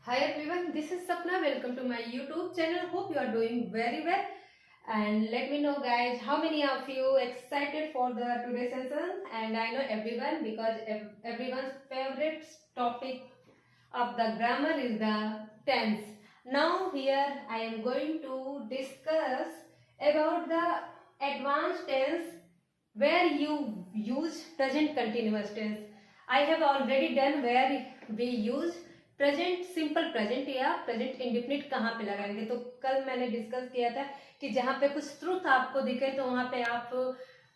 Hi everyone, this is Sapna. Welcome to my YouTube channel. Hope you are doing very well. And let me know, guys, how many of you excited for the today's session? And I know everyone because everyone's favorite topic of the grammar is the tense. Now here I am going to discuss about the advanced tense where you use present continuous tense. I have already done where we use present simple present या present indefinite कहाँ पे लगाएंगे। तो कल मैंने discuss किया था कि जहाँ पे कुछ ट्रुथ आपको दिखे तो वहाँ पे आप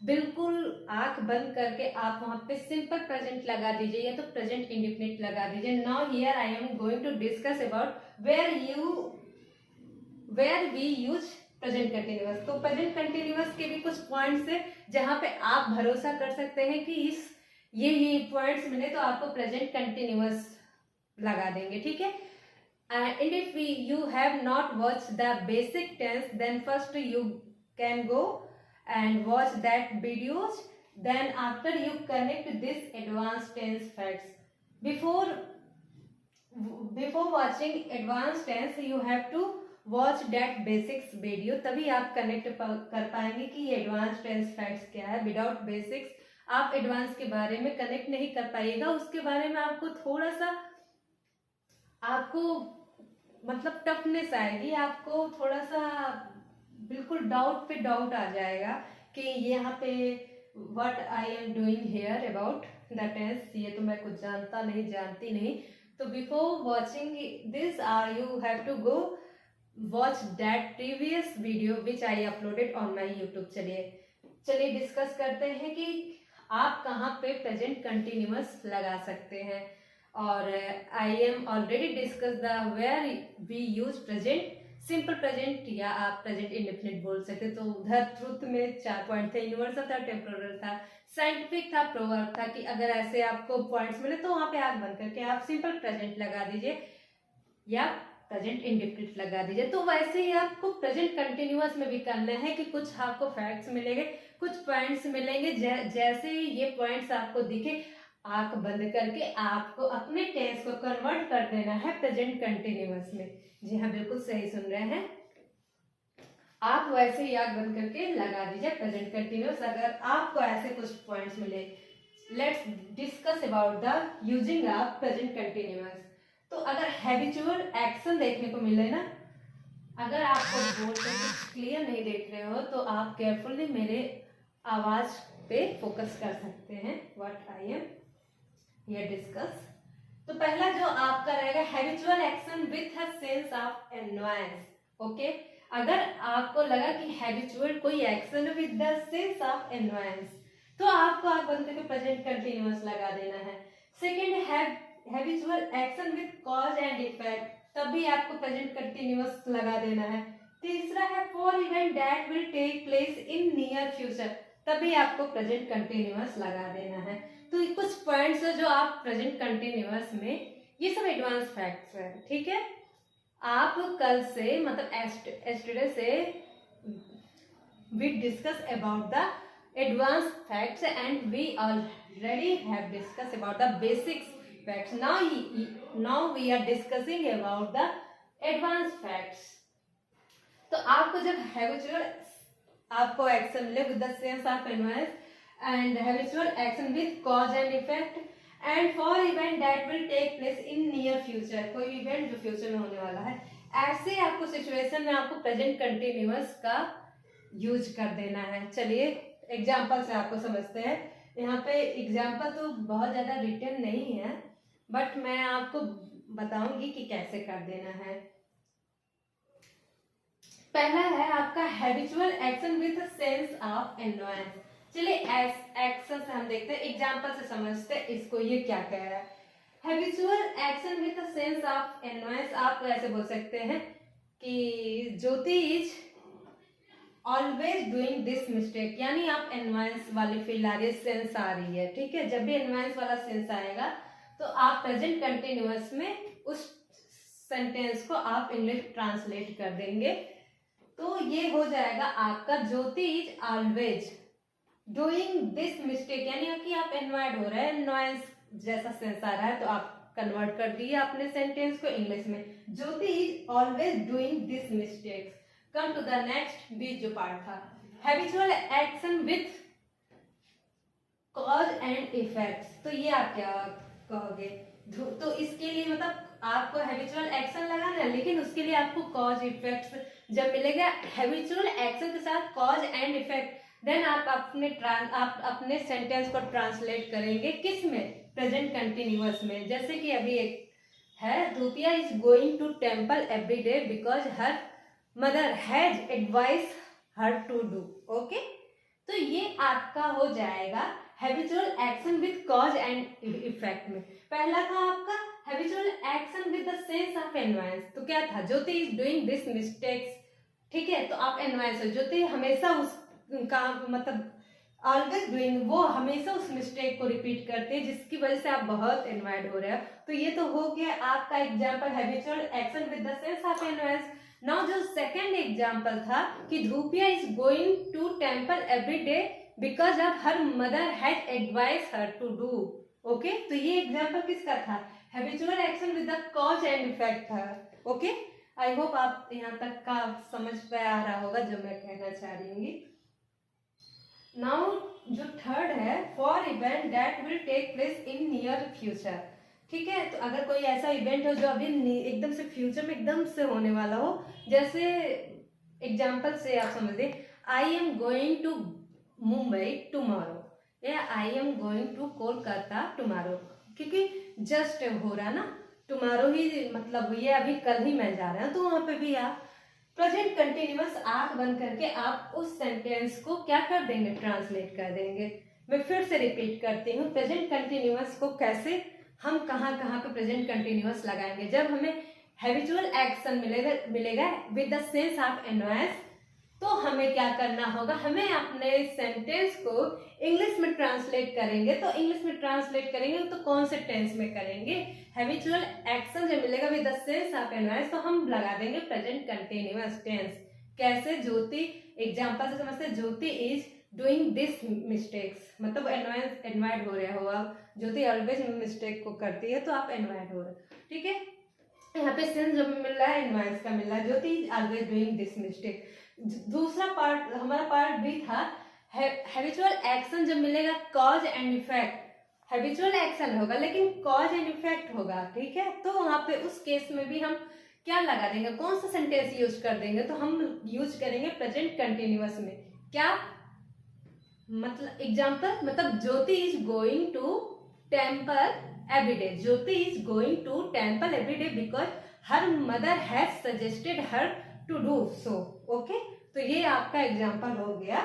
बिल्कुल आंख बंद करके आप वहाँ पे सिंपल प्रेजेंट लगा दीजिए या तो प्रेजेंट इंडिफिनिट लगा दीजिए। Now here I am going to discuss about where we use present continuous. तो प्रेजेंट कंटिन्यूअस के भी कुछ पॉइंट्स है जहाँ पे आप भरोसा कर सकते हैं कि इस ये पॉइंट्स मिले तो आपको प्रेजेंट कंटिन्यूअस लगा देंगे, ठीक है। And if you have not watch the basic tense then first you can go and watch that videos, then after you connect this advance tense facts. Before watching advance tense you have to watch that basics video, तभी आप connect कर पाएंगे कि ये advance tense facts क्या है। Without basics आप advance के बारे में कनेक्ट नहीं कर पाइएगा, उसके बारे में आपको थोड़ा सा आपको मतलब टफनेस आएगी, आपको थोड़ा सा बिल्कुल डाउट पे डाउट आ जाएगा कि यहाँ पे what I am doing here about the tense, ये तो मैं कुछ जानती नहीं। तो before watching this you have to go watch that previous video which I uploaded on my YouTube. चलिए डिस्कस करते हैं कि आप कहाँ पे प्रेजेंट कंटिन्यूअस लगा सकते हैं। और I am already discuss the where we use present simple present या आप प्रेजेंट इंडेफिनिट बोल सकते। तो उधर ट्रुथ में 4 पॉइंट थे, यूनिवर्सल था, टेम्पोरल था, साइंटिफिक था, प्रोवर्ब था कि अगर ऐसे आपको पॉइंट्स मिले तो वहां पे आंख बंद करके आप सिंपल प्रेजेंट लगा दीजिए या प्रेजेंट इंडेफिनिट लगा दीजिए। तो वैसे ही आपको प्रेजेंट कंटिन्यूअस में भी करना है कि कुछ आपको फैक्ट्स मिलेंगे, कुछ पॉइंट्स मिलेंगे। जैसे ही ये पॉइंट्स आपको दिखे आंख बंद करके आपको अपने टेंस को कन्वर्ट कर देना है प्रेजेंट कंटिन्यूअस में। जी हाँ, बिल्कुल सही सुन रहे हैं आप। वैसे ही आंख बंद करके लगा दीजिए प्रेजेंट कंटिन्यूअस अगर आपको ऐसे कुछ पॉइंट्स मिले। Let's discuss about the using of present continuous. तो अगर हैबिचुअल एक्शन देखने को मिले ना, अगर आपको बोर्ड पे कुछ क्लियर नहीं देख रहे हो तो आप केयरफुली मेरे आवाज पे फोकस कर सकते हैं। What I am here discuss. तो पहला जो आपका रहेगा habitual action with a sense of annoyance. Okay, अगर आपको लगा कि हैबिचुअल कोई action with the sense of annoyance तो आपको आप बंद करके प्रेजेंट कंटिन्यूअस लगा देना है। Second habitual action with cause and effect, तब भी आपको प्रेजेंट कंटिन्यूअस लगा देना है। तीसरा है for event that will take place in near future, तभी आपको प्रेजेंट कंटिन्यूअस लगा देना है। तो कुछ पॉइंट्स है जो आप प्रेजेंट कंटिन्यूअस में, ये सब एडवांस फैक्ट्स है, ठीक है। आप कल से मतलब एस्टरडे से we discuss about the advance facts and we already have discuss about the basics facts. Now we are discussing about the advance facts. तो आपको जब हैबिचुअल आपको एक्शन मिले with the sense of annoyance and habitual action with cause and effect and for event that will take place in near future, कोई event जो future में होने वाला है, ऐसे आपको सिचुएशन में आपको प्रेजेंट कंटिन्यूअस का यूज कर देना है। चलिए एग्जांपल से आपको समझते हैं। यहाँ पे एग्जांपल तो बहुत ज्यादा रिटन नहीं है बट मैं आपको बताऊंगी कि कैसे कर देना है। पहला है आपका habitual action with sense of annoyance. चलिए एक्शन से हम देखते हैं, एग्जांपल से समझते हैं इसको, ये क्या कह रहा है। Habitual action with sense of annoyance आप ऐसे बोल सकते हैं कि Jyoti is always doing this mistake, यानी आप एनवायंस वाली फील आ रही है, सेंस आ रही है, ठीक है। जब भी एनवायंस वाला सेंस आएगा तो आप प्रेजेंट कंटिन्यूअस में उस सेंटेंस को आप इंग्लिश ट्रांसलेट कर देंगे। तो ये हो जाएगा आपका Jyoti is always doing this mistake, यानी कि आप एनवायड हो रहे हैं, एनवायंस जैसा सेंस आ रहा है तो आप कन्वर्ट कर दिया अपने सेंटेंस को इंग्लिश में। Jyoti is always doing this mistakes. Come to the next बीच जो पार्ट था, habitual action with cause and effects. तो ये आप क्या कहोगे? तो इसके लिए मतलब आपको हैबिचुअल एक्शन लगाना है, लेकिन उसके लिए आपको कॉज इफेक्ट्स जब मिलेगा हैबिचुअल एक्शन के साथ कॉज एंड इफेक्ट, देन आप अपने सेंटेंस को ट्रांसलेट करेंगे किस में? प्रेजेंट कंटिन्यूअस में। जैसे कि अभी एक है, Dhupia is going to temple every day because her mother has advise her to do. Okay, तो ये आपका हो जाएगा habitual action with cause and effect में। पहला था आपका habitual action with the sense of annoyance. तो क्या था? Jyoti is doing this mistakes. ठीक है, तो आप एनवायंस हो, ज्योति हमेशा उस काम मतलब ऑलवेज डूइंग, वो हमेशा उस मिस्टेक को रिपीट करते हैं जिसकी वजह से आप बहुत एनवायर्ड हो रहे हो। तो ये तो हो गया आपका example habitual action with the sense of annoyance. Now जो सेकेंड एग्जाम्पल था कि Dhupia is going to temple every day because of her mother had advise her to do. Okay, तो ये एग्जाम्पल किसका था? Habitual action with the cause and effect था। Okay, I hope आप यहाँ तक का समझ पे आ रहा होगा जो मैं कहना चाह रही हूँ। नाउ जो थर्ड है, for event that will take place in near future. ठीक है, तो अगर कोई ऐसा इवेंट हो जो अभी एकदम से फ्यूचर में एकदम से होने वाला हो, जैसे एग्जाम्पल से आप समझ लें, I am going to Mumbai tomorrow या I am going to Kolkata tomorrow, क्योंकि जस्ट हो रहा ना, टुमारो ही मतलब ये अभी कल ही मैं जा रहा हूँ, तो वहां पे भी आप प्रेजेंट कंटिन्यूअस आंख बंद करके आप उस सेंटेंस को क्या कर देंगे? ट्रांसलेट कर देंगे। मैं फिर से रिपीट करती हूँ, प्रेजेंट कंटिन्यूअस को कैसे हम कहाँ कहाँ पे प्रेजेंट कंटिन्यूअस लगाएंगे? जब हमें हैबिचुअल एक्शन मिलेगा with the sense of annoyance, तो हमें क्या करना होगा? हमें अपने सेंटेंस को इंग्लिश में ट्रांसलेट करेंगे। तो इंग्लिश में ट्रांसलेट करेंगे तो कौन से टेंस में करेंगे? हैबिचुअल एक्शन जब मिलेगा with the sense of annoyance, तो हम लगा देंगे प्रेजेंट कंटिन्यूअस टेंस। कैसे? ज्योति, एग्जांपल से समझते हैं, ज्योति इज डूइंग दिस मिस्टेक्स, मतलब एनवायर्ड हो रहे हो आप। ज्योति ऑलवेज मिस्टेक को करती है, तो आप एनवायर्ड हो रहे हो। ठीक है, यहाँ पे सेंस जब मिल रहा है एनवायंस का मिल रहा है, Jyoti is always doing this mistake. दूसरा पार्ट हमारा पार्ट बी था, हैबिचुअल एक्शन जब मिलेगा cause and effect, habitual action होगा लेकिन कॉज एंड इफेक्ट होगा। ठीक है, तो वहां पे उस केस में भी हम क्या लगा देंगे? कौन सा सेंटेंस यूज कर देंगे? तो हम यूज करेंगे प्रेजेंट कंटिन्यूअस में। क्या मतलब? एग्जाम्पल मतलब Jyoti is going to temple every day. Jyoti is going to temple every day because her mother has suggested her to do so. Okay, तो ये आपका एग्जाम्पल हो गया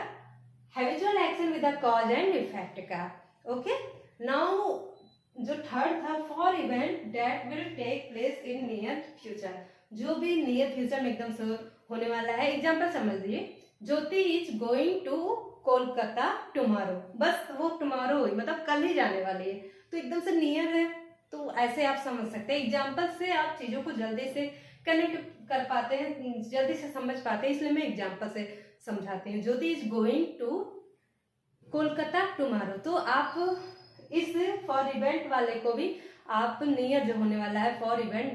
habitual action with the cause and effect का। Okay, now जो third था, for event that will take place in near future, जो भी नियर फ्यूचर में एकदम से होने वाला है। एग्जाम्पल समझ लीजिए, Jyoti is going to Kolkata tomorrow, बस वो टुमारो ही मतलब कल ही जाने वाली है, तो एकदम से नियर है, तो ऐसे आप समझ सकते हैं। एग्जाम्पल से आप चीजों को जल्दी से कनेक्ट कर पाते हैं, जल्दी से समझ पाते हैं, इसलिए मैं एग्जाम्पल से समझाती हूँ। Jyoti is going to Kolkata tomorrow, तो आप इस फॉर इवेंट वाले को भी आप नियर जो होने वाला है, for event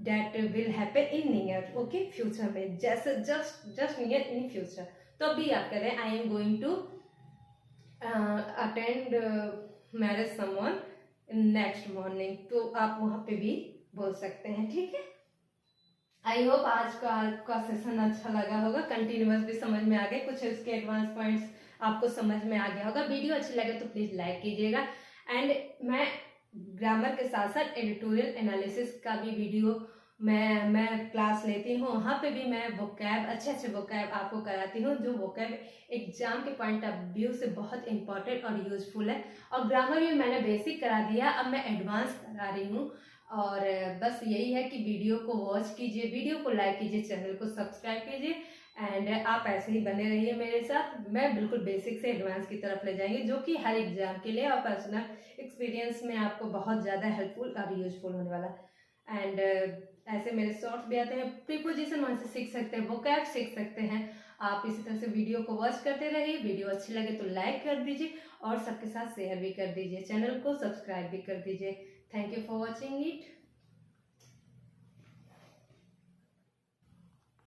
that will happen in near, okay, future में, जैसे जस्ट नियर इन फ्यूचर। तो अभी आप कह रहे हैं I am going to attend marriage someone next morning, तो आप वहां पे भी बोल सकते हैं। ठीक है, आई होप आज का आपका सेशन अच्छा लगा होगा, कंटिन्यूअस भी समझ में आ गए, कुछ इसके एडवांस पॉइंट्स आपको समझ में आ गया होगा। वीडियो अच्छी लगे तो प्लीज लाइक कीजिएगा, एंड मैं ग्रामर के साथ साथ एडिटोरियल एनालिसिस का भी वीडियो मैं क्लास लेती हूँ, वहाँ पे भी मैं वोकैब अच्छे वोकैब आपको कराती हूँ, जो वोकैब एग्जाम के पॉइंट ऑफ व्यू से बहुत इंपॉर्टेंट और यूजफुल है। और ग्रामर भी मैंने बेसिक करा दिया, अब मैं एडवांस करा रही हूँ। और बस यही है कि वीडियो को वॉच कीजिए, वीडियो को लाइक कीजिए, चैनल को सब्सक्राइब कीजिए, एंड आप ऐसे ही बने रहिए मेरे साथ। मैं बिल्कुल बेसिक से एडवांस की तरफ ले जाएंगे, जो कि हर एग्जाम के लिए और पर्सनल एक्सपीरियंस में आपको बहुत ज़्यादा हेल्पफुल और यूजफुल होने वाला। एंड ऐसे मेरे शॉर्ट्स भी आते हैं, प्रीपोजिशन वहाँ से सीख सकते हैं, वोकैब सीख सकते हैं। आप इसी तरह से वीडियो को वॉच करते रहिए, वीडियो अच्छी लगे तो लाइक कर दीजिए और सबके साथ शेयर भी कर दीजिए, चैनल को सब्सक्राइब भी कर दीजिए। Thank you for watching it.